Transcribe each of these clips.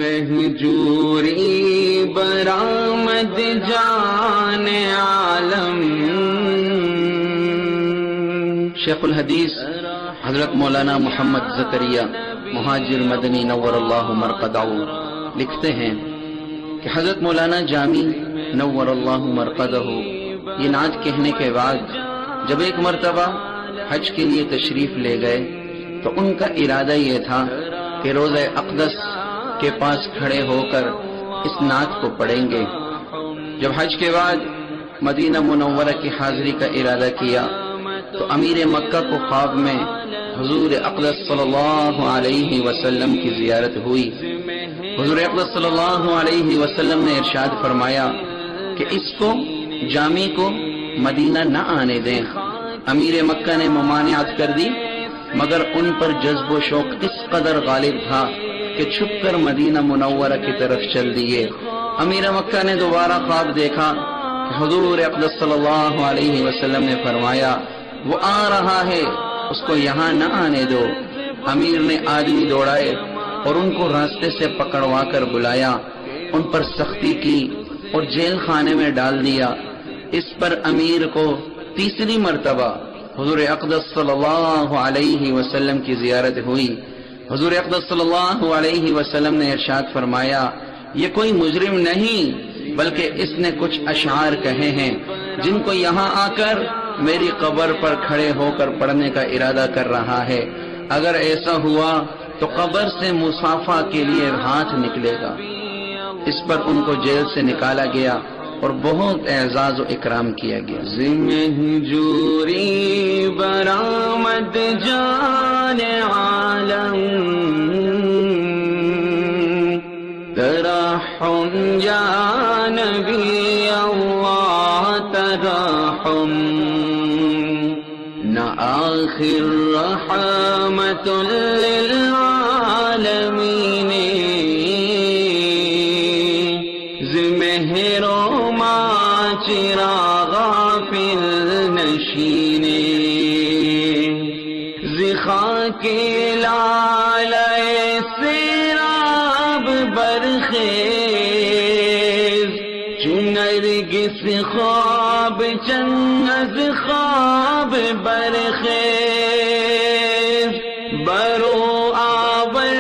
مہجوری برآمد جان عالم۔ شیخ الحدیث حضرت مولانا محمد زکریا مہاجر مدنی نور اللہ مرقدہ لکھتے ہیں کہ حضرت مولانا جامی نور اللہ مرقدہ یہ نعت کہنے کے بعد جب ایک مرتبہ حج کے لیے تشریف لے گئے تو ان کا ارادہ یہ تھا کہ روضہ اقدس کے پاس کھڑے ہو کر اس نعت کو پڑھیں گے۔ جب حج کے بعد مدینہ منورہ کی حاضری کا ارادہ کیا تو امیر مکہ کو خواب میں حضور اقدس صلی اللہ علیہ وسلم کی زیارت ہوئی۔ حضور اقدس صلی اللہ علیہ وسلم نے ارشاد فرمایا کہ اس کو جامی کو مدینہ نہ آنے دیں۔ امیر مکہ نے ممانعت کر دی، مگر ان پر جذب و شوق اس قدر غالب تھا کہ چھپ کر مدینہ منورہ کی طرف چل دیے۔ امیر مکہ نے دوبارہ خواب دیکھا کہ حضور اقدس صلی اللہ علیہ وسلم نے فرمایا وہ آ رہا ہے، اس کو یہاں نہ آنے دو۔ امیر نے آدمی دوڑائے اور ان کو راستے سے پکڑوا کر بلایا، ان پر سختی کی اور جیل خانے میں ڈال دیا۔ اس پر امیر کو تیسری مرتبہ حضور اقدس صلی اللہ علیہ وسلم کی زیارت ہوئی۔ حضور اقدس صلی اللہ علیہ وسلم نے ارشاد فرمایا یہ کوئی مجرم نہیں بلکہ اس نے کچھ اشعار کہے ہیں جن کو یہاں آ کر میری قبر پر کھڑے ہو کر پڑھنے کا ارادہ کر رہا ہے۔ اگر ایسا ہوا تو قبر سے مصافحہ کے لیے ہاتھ نکلے گا۔ اس پر ان کو جیل سے نکالا گیا اور بہت اعزاز و اکرام کیا گیا۔ مہجوری برآمد جان عالم، ترحم یا نبی اللہ ترحم، نہ آخر رحمت للعالمین، چراغ غافل نشین، خاک لالۂ سیراب برخیز، چو نرگس خواب چند از خواب برخیز، برو آور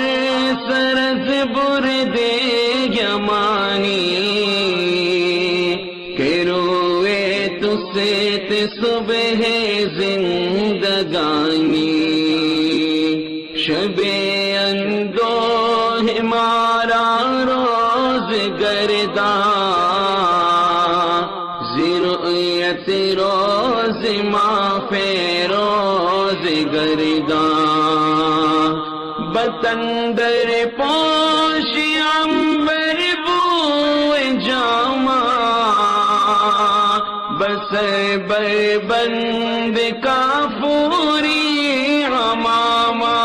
سرز برد یمانی، صبح زندگانی، شب اندوہ مارا روز گرداں، زرعیت روز ماہ روز گرداں، بتندر پوش عنبر بوئے جامہ، بس بربند کافوری عمامہ،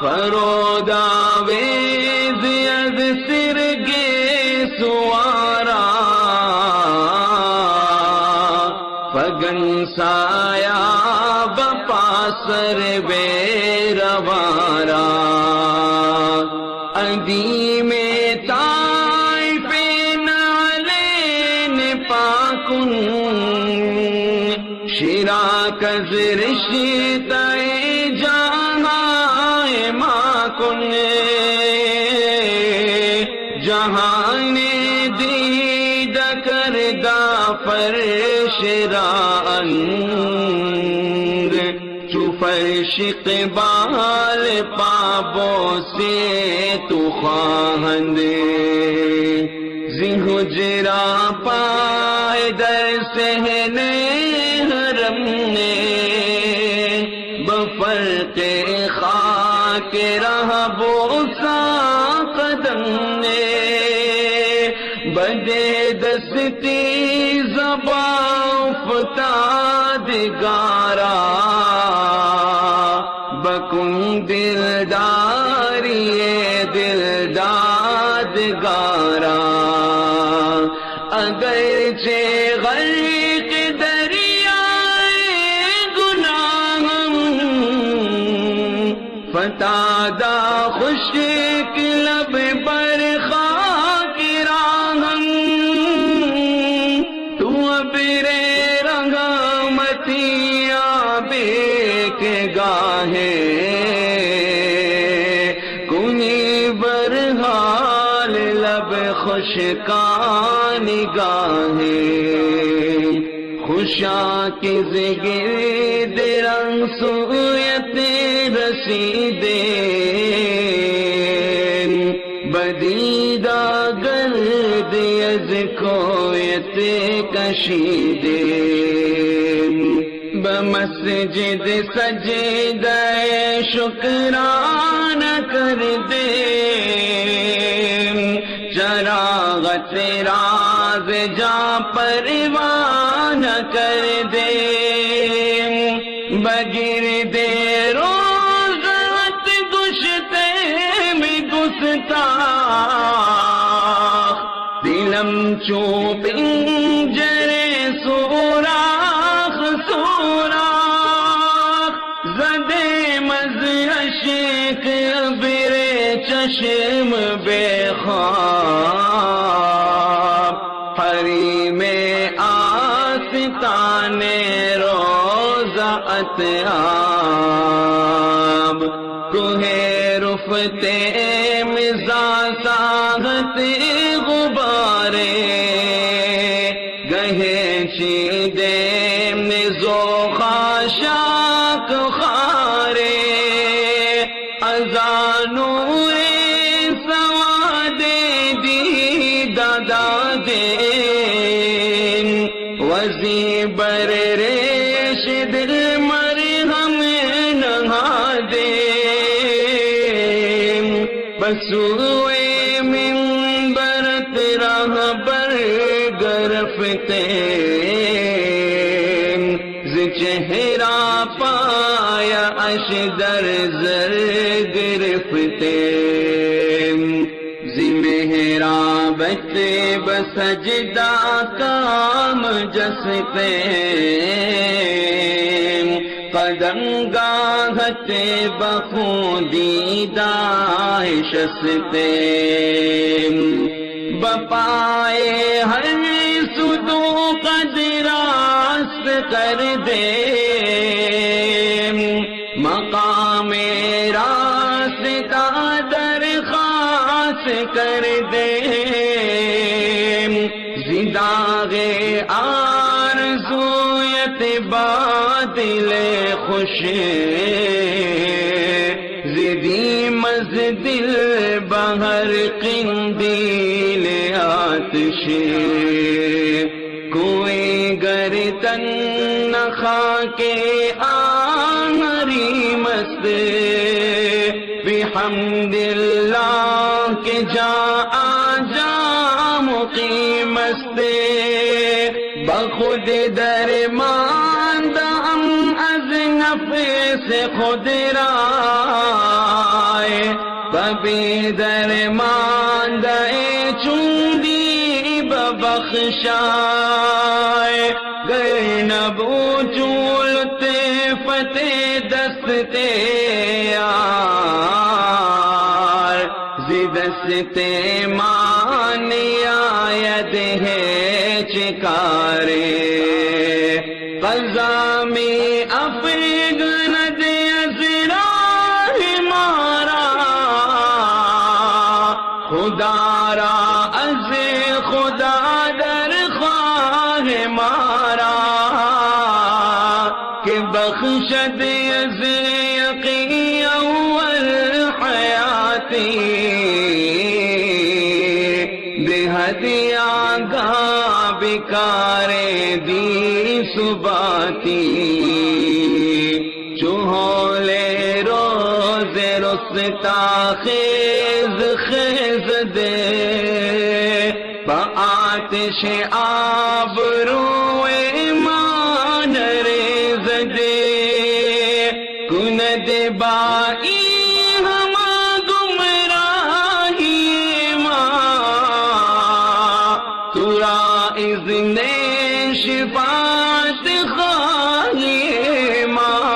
فرود آویز از سرگے سوارا، فگن سایا بپاسر بے روارا، ادیم شراک رشتہ جہاں ماں کن، جہان دید کردہ فرش رانگ، چو فرش قبال پابوں سے تو خواہند، زی حجرہ پائے در سہنے حرم نے، بفرق خاک رہ بوسا قدم نے، بدے دستی زباں فتاد گارا، بکن دلداری دلداد گارا، اگرچہ غرق دریائے گناہ فتح دادا خشک لب پر خاک راہم تو ابر رحمتی آبے کے گاہے کنی برحال لب خشکان گاہے خوشا کی زگرد رنگ سویت رسیدے بدیدہ گرد از کویت کشیدے بمسجد سجدہ شکران کر دے چراغت راز جا پروان کر دے بگر دے روزت گشتے میں گستاخ دلم چوپ انجرے سوراخ سوراخ زدے مز عشق ابر چشم بے خواب حریم آستان روضہ اتیاب کوہ رفتے مزا ساغت غبارے گہے چیدے نزو خاشاک خارے ازانو وزی بر ریش دل مرہم نہا دے بسوئے منبرت راہ بر گرفتے ز چہرہ پایا اشدر زر گرفتے محرابت بسجدہ کام جستے قدم گاہت بخودیدہ شستے بپائے ہر سدو قد راست کر دے مقام راستہ درخواست کر دے زنداغ آرزویت باطل خوش زدی مز دل بہر قندیل آتش کوئی گردن نخا کے آہری مست بحمد اللہ کے جا آجا مقیم است بخود درماندہ ہم از نفس خود رائے کبھی درماندہ چوندی ببخشائے گر نبو چولتے فتح دستے دستے مانی آید ہے چکارے قضامی افگند ازراہ مارا خدا را از خدا در خواہ مارا کہ بخشد از یقین اول حیاتی دیا گا بیکارے دی صباتی چوہولے روز رستا خیز خیز دے بآتش آب روئے مان ریز دے کند بائی شفاعت خواہی ماں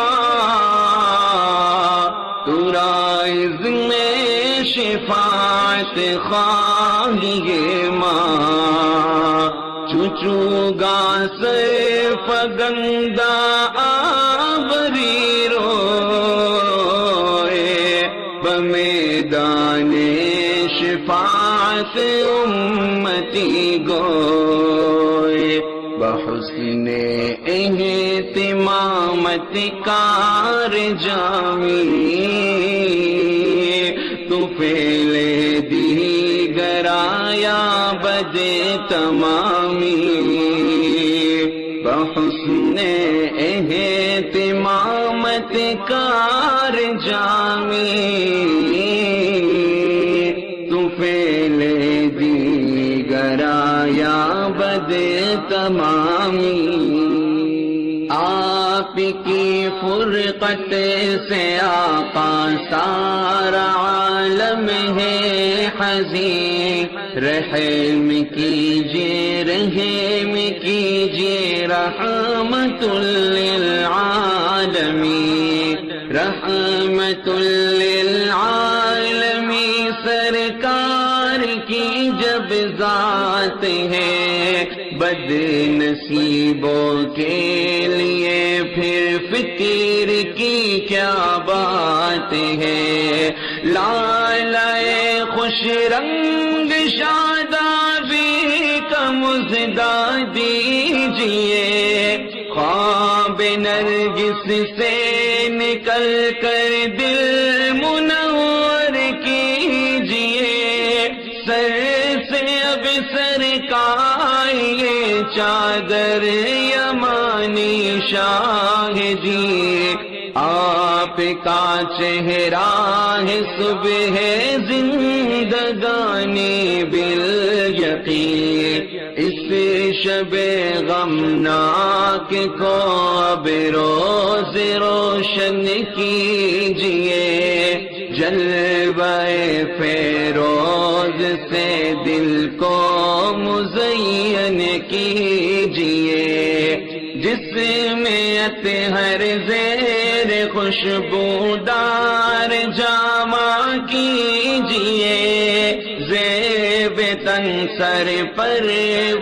ترا حسن شفاعت خواہی ماں چوچو گا سے فگندہ آبری روئے بمیدان شفاعت امتی گوئے بحسن اہتمامت کار جامی تو پھیلے دیگر آیا بد تمامی بحسن اہتمامت کار جامی تو پھیلے دیگر آیا بد تمامی آپ کی فرقت سے آقا سارا عالم ہے حزین رحم کیجیے رحم کیجیے رحمت للعالمین رحمت للعالمین سرکار کی جب ذات ہے بد نصیبوں کے لیے پھر فکر کی کیا بات ہے لالائے خوش رنگ شادابی کا مژدہ دیجئے خواب نرگس سے نکل کر دل منور کیجئے سر سے اب سر کائیے چادر یمانی شاہ جی آپ کا چہرہ ہے صبح زندگانی بالیقین اس شب غمناک کو اب روز روشن کیجئے جلوہ فیروز سے دل کو مزین کیجئے جس میں اطہر زیر خوشبودار جامع کیجئے زیب تن سر پر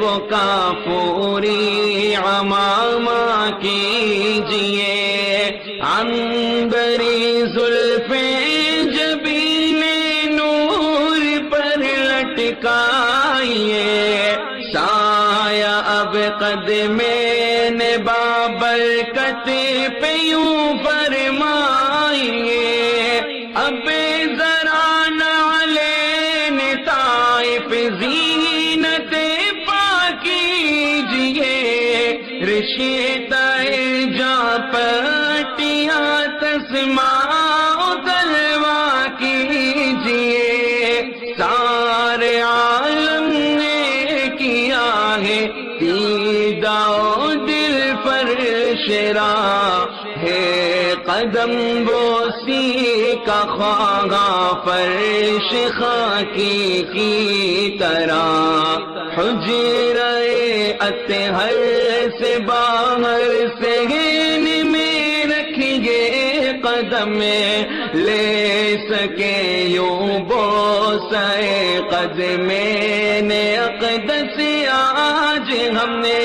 وہ کافوری عمامہ کیجئے عنبری زلفیں جبین نور پر لٹکائیے سایہ اب قدمین بابرکت پہ یوں فرمائیے اب ذرا نعلین طائف زینت پا کیجئے رشتہ جا پٹیاں تسماء تلوا کیجئے سارے عالم نے کیا ہے دیدہ دل پر شرا ہے قدم بوسی کا خواہاں فرش خاکی کی طرح حجرہ اطہر سے باہر صحن میں رکھیے قدم لے سکے یوں بوسے قدمین اقدس آج ہم نے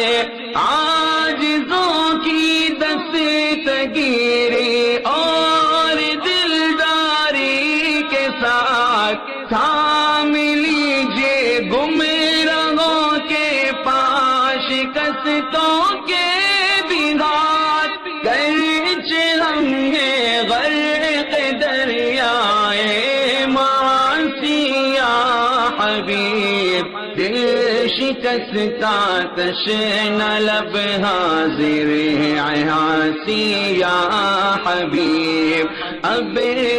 عاجزوں کی دستگیری اور دلداری کے ساتھ تھام لیجیے گمراہوں کے پاس شکستوں کے بھی ہاتھ گرچہ ہم نے غرق دریائے معاصی یا حبیب دل شکستہ تشنہ لب حاضر عیاسی یا حبیب اب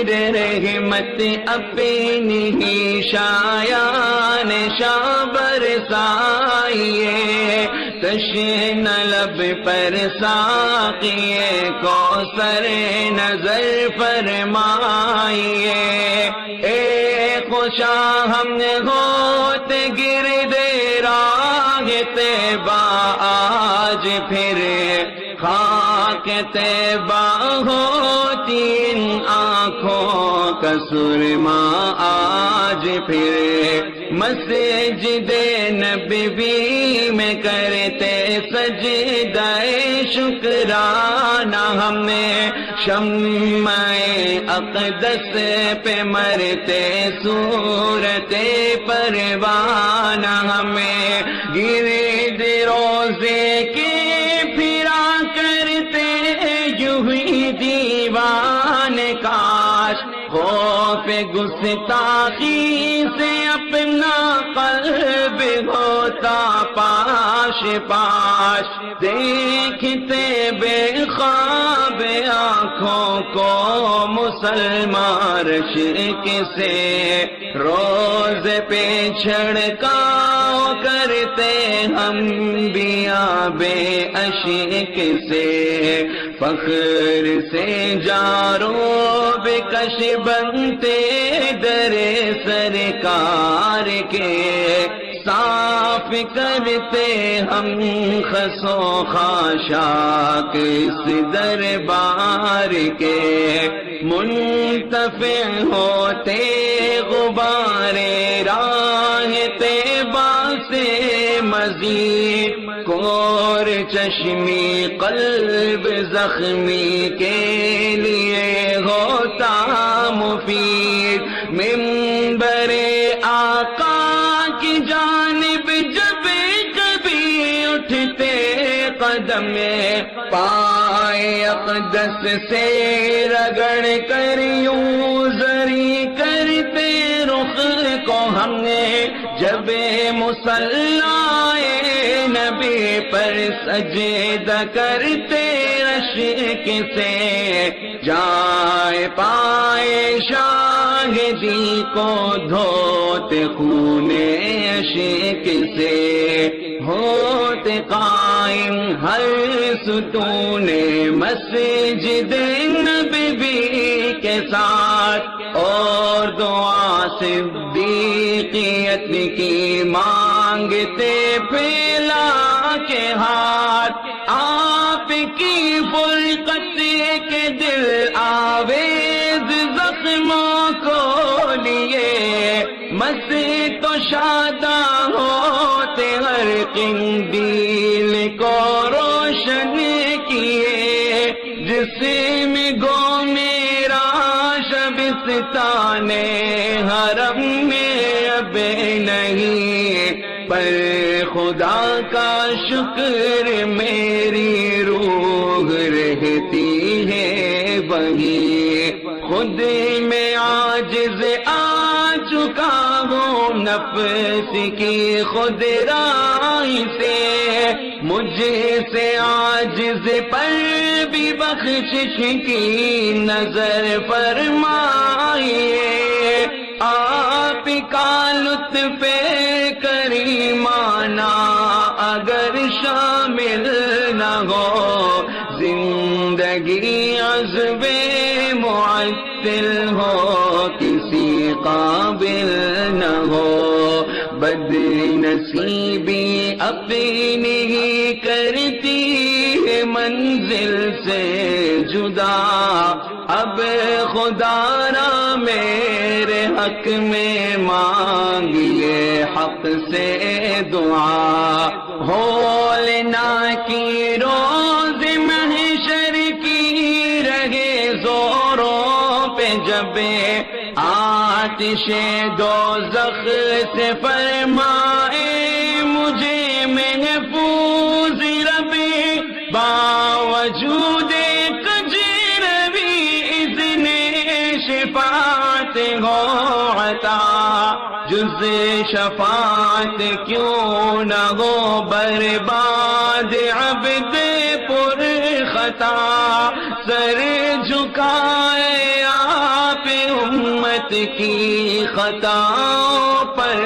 رحمت اپنی ہی شایان شاہ برسائیے تشنہ لب پر ساقیے کوثر نظر فرمائیے اے خوشا ہم نے ہوت گرد راہ طیبہ آج پھر خاک طیبہ ہوتی ان آنکھوں کا سرما آج پھر مسجد نبوی میں کرتے سجدہ شکرانہ، ہم نے شمع اقدس پہ مرتے صورت پروانہ، ہمیں گرد روزے کے پھرا کرتے یوں ہی دیوان، کاش خوف گستاخی سے اپنا قلب ہوتا پاش پاش، دیکھتے بے خواب آنکھوں کو مسلمان رشک سے، روز پہ چھڑکاؤ کرتے ہم بیاں بے اشک سے، فخر سے جاروں بے کش بنتے در سرکار کے، صاف کرتے ہم خسو خاشاک اس دربار کے، منتفع ہوتے غبار راہ طیبہ سے مزید، کور چشمی قلب زخمی کے لیے ہوتا مفید، منبر آقا کی جانب جب کبھی اٹھتے قدم، پائے اقدس سے رگڑ کر یوں زری کرتے رخ کو، ہم نے جب مصلی نبی پر سجدہ کرتے اشک سے، جائے پائے شاہدی کو دھوتے خون اشک سے، ہوتے قائم ہر ستون مسجد نبوی کے ساتھ، اور دعا صدیقیت کی مانگتے پھیلا کے ہاتھ، آپ کی فرقت کے دل آویز زخموں کو لیے، مسجد تو شادہ ہوتے ہر قندیل کو روشن کیے، جسم گو میرا شبستان حرم میں اب نہیں، پر خدا کا شکر میری روح رہتی ہے وہیں، خود میں عاجز آ چکا ہوں نفس کی خود رائی سے، مجھ سے عاجز پر بھی بخشش کی نظر فرمائیے، آپ کا لطف کریمانہ اگر شامل نہ ہو، زندگی عذب معطل ہو کسی قابل نہ ہو، بد نصیبی اپنی ہی کرتی ہے منزل سے جدا، اب خدا را میرے حق میں مانگیے حق سے دعا، ہولنا کی روز محشر کی رہے زوروں پہ جب آتش دوزخ سے فرمائے مجھے محفوظ رب، باوجود کجروی اذن شفاعت ہو عطا، جز شفاعت کیوں نہ ہو برباد عبد پر خطا، سر جھکائے آپ امت کی خطاؤں پر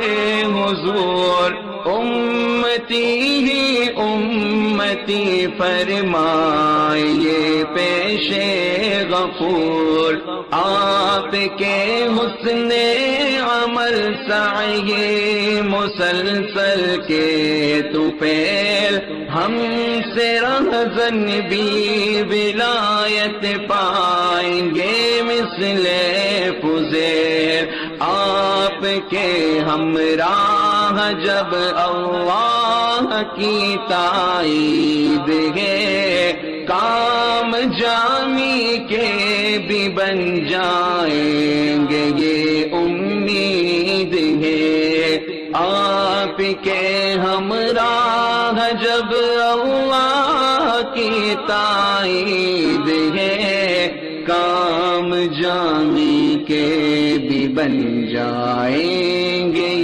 حضور، امتی ہی امتی فرمائیے پیش غفور، آپ کے حسن عمل سعی مسلسل کے طفیل ہم سے رہزن بھی ولایت پائیں گے مثل فضیل آپ کے ہمراہ جب اللہ کی تائید ہے کام جامی کے بھی بن جائیں گے یہ امید ہے آپ کے ہمراہ جب اللہ کی تائید ہے کام جامی کے بھی بن جائیں گے